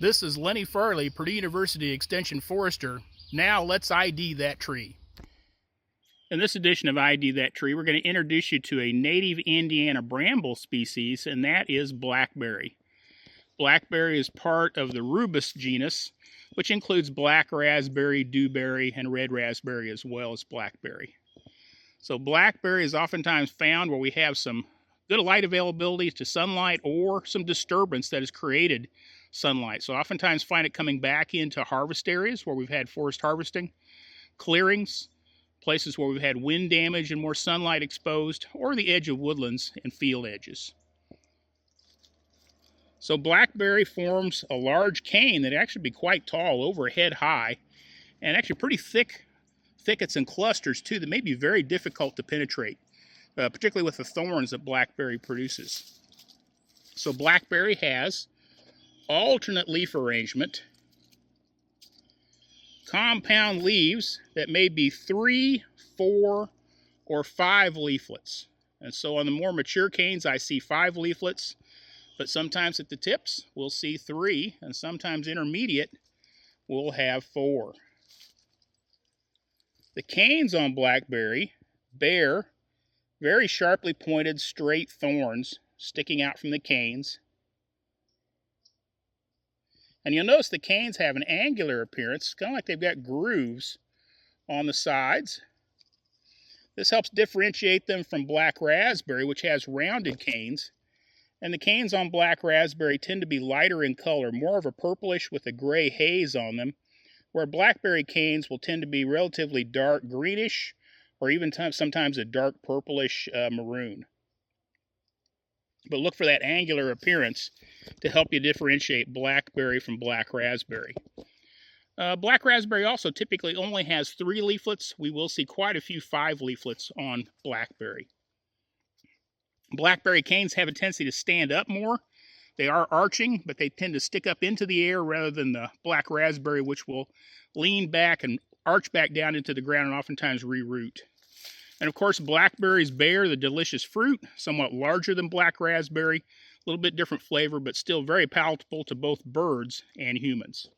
This is Lenny Farlee, Purdue University Extension Forester. Now let's ID that tree. In this edition of ID That Tree, we're going to introduce you to a native Indiana bramble species, and that is blackberry. Blackberry is part of the rubus genus, which includes black raspberry, dewberry, and red raspberry as well as blackberry. So blackberry is oftentimes found where we have some good light availability to sunlight or some disturbance that has created sunlight. So oftentimes find it coming back into harvest areas where we've had forest harvesting, clearings, places where we've had wind damage and more sunlight exposed, or the edge of woodlands and field edges. So blackberry forms a large cane that actually be quite tall, over a head high, and actually pretty thick thickets and clusters too that may be very difficult to penetrate, particularly with the thorns that blackberry produces. So blackberry has alternate leaf arrangement, compound leaves that may be 3, 4, or 5 leaflets. And so on the more mature canes I see 5 leaflets, but sometimes at the tips we'll see 3, and sometimes intermediate we'll have 4. The canes on blackberry bear very sharply pointed straight thorns sticking out from the canes. And you'll notice the canes have an angular appearance. It's kind of like they've got grooves on the sides. This helps differentiate them from black raspberry, which has rounded canes. And the canes on black raspberry tend to be lighter in color, more of a purplish with a gray haze on them, where blackberry canes will tend to be relatively dark greenish, or even sometimes a dark purplish maroon. But look for that angular appearance to help you differentiate blackberry from black raspberry. Black raspberry also typically only has 3 leaflets. We will see quite a few 5 leaflets on blackberry. Blackberry canes have a tendency to stand up more. They are arching, but they tend to stick up into the air rather than the black raspberry, which will lean back and arch back down into the ground and oftentimes reroot. And of course, blackberries bear the delicious fruit, somewhat larger than black raspberry, a little bit different flavor, but still very palatable to both birds and humans.